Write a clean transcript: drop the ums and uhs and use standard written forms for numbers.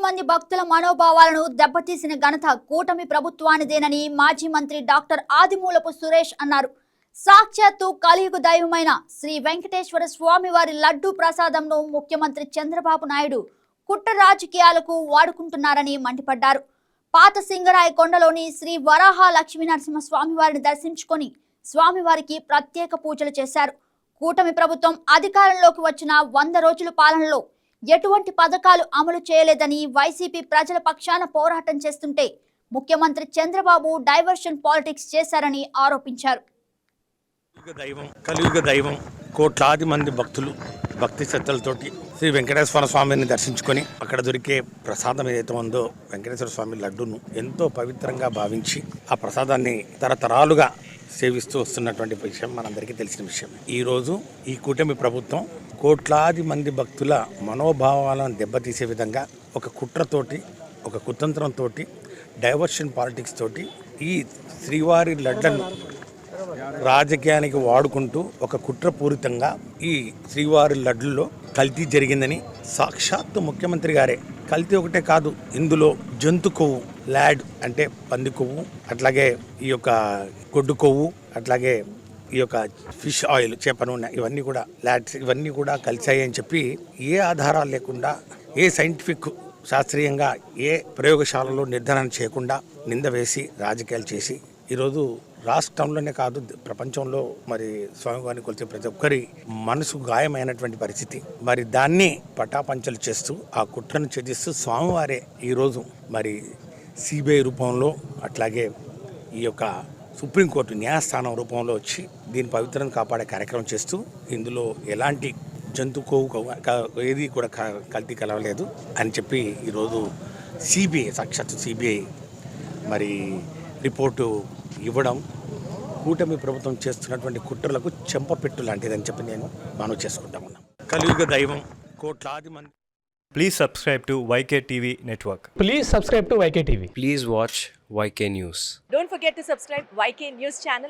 మంది భక్తుల మనోభావాలను దెబ్బతీసిన ఘనత కూటమి ప్రభుత్వానిదేనని మాజీ మంత్రి డాక్టర్ ఆదిమూలపు సురేష్ అన్నారు. సాక్షాత్తు కలియుగ దైవమైన శ్రీ వెంకటేశ్వర స్వామి వారి లడ్డూ ప్రసాదంను ముఖ్యమంత్రి చంద్రబాబు నాయుడు కుట్ర రాజకీయాలకు వాడుకుంటున్నారని మండిపడ్డారు. పాత సింగరాయ కొండలోని శ్రీ వరాహ లక్ష్మీనరసింహ స్వామివారిని దర్శించుకొని స్వామివారికి ప్రత్యేక పూజలు చేశారు. కూటమి ప్రభుత్వం అధికారంలోకి వచ్చిన 100 రోజుల పాలనలో ఎటువంటి పథకాలు అమలు చేయలేదని వైసీపీ ప్రజల పక్షాన పోరాటం చేస్తుంటే ముఖ్యమంత్రి చంద్రబాబు డైవర్షన్ పాలిటిక్స్ చేశారని ఆరోపించారు. కలియుగ దైవం కోట్లాది మంది భక్తులు భక్తి శ్రద్ధలతోటి శ్రీ వెంకటేశ్వర స్వామిని దర్శించుకొని అక్కడ దొరికే ప్రసాదం ఏదైతే ఉందో వెంకటేశ్వర స్వామి లడ్డును ఎంతో పవిత్రంగా భావించి ఆ ప్రసాదాన్ని తరతరాలుగా సేవిస్తూ వస్తున్నటువంటి విషయం మనందరికీ తెలిసిన విషయం. ఈరోజు ఈ కూటమి ప్రభుత్వం కోట్లాది మంది భక్తుల మనోభావాలను దెబ్బతీసే విధంగా ఒక కుట్రతోటి ఒక కుతంత్రంతో డైవర్షన్ పాలిటిక్స్ తోటి ఈ శ్రీవారి లడ్లను రాజకీయానికి వాడుకుంటూ ఒక కుట్రపూరితంగా ఈ శ్రీవారి లడ్లలో కల్తీ జరిగిందని సాక్షాత్తు ముఖ్యమంత్రి గారే, కల్తీ ఒకటే కాదు, ఇందులో జంతు కొవ్వు, ల్యాడ్ అంటే పంది కొవ్వు, అట్లాగే ఈ యొక్క గొడ్డు కొవ్వు, అట్లాగే ఈ యొక్క ఫిష్ ఆయిల్, చేప నూనె, ఇవన్నీ కూడా ల్యాడ్స్ ఇవన్నీ కూడా కలిసాయి అని చెప్పి ఏ ఆధారాలు లేకుండా, ఏ సైంటిఫిక్ శాస్త్రీయంగా ఏ ప్రయోగశాలలో నిర్ధారణ చేయకుండా నింద వేసి రాజకీయాలు చేసి ఈరోజు రాష్ట్రంలోనే కాదు ప్రపంచంలో మరి స్వామివారిని కొలిచే ప్రతి ఒక్కరి మనసు గాయమైనటువంటి పరిస్థితి. మరి దాన్ని పటాపంచలు చేస్తూ ఆ కుట్రను ఛేదిస్తూ స్వామివారే ఈరోజు మరి సిబిఐ రూపంలో అట్లాగే ఈ యొక్క సుప్రీంకోర్టు న్యాయస్థానం రూపంలో వచ్చి దీని పవిత్రను కాపాడే కార్యక్రమం చేస్తూ ఇందులో ఎలాంటి జంతు కొవ్వు ఏది కూడా కల్తీ కలవలేదు అని చెప్పి ఈరోజు సాక్షాత్తు సిబిఐ మరి రిపోర్టు ఇవ్వడం కూటమి ప్రభుత్వం చేస్తున్నటువంటి కుట్రలకు చెంపపెట్టు లాంటిదని చెప్పి నేను మనవి చేసుకుంటా ఉన్నాను. కలియుగ దైవం కోట్లాది మంది. Please subscribe to YK TV Network. Please subscribe to YK TV. Please watch YK News. Don't forget to subscribe YK News channel.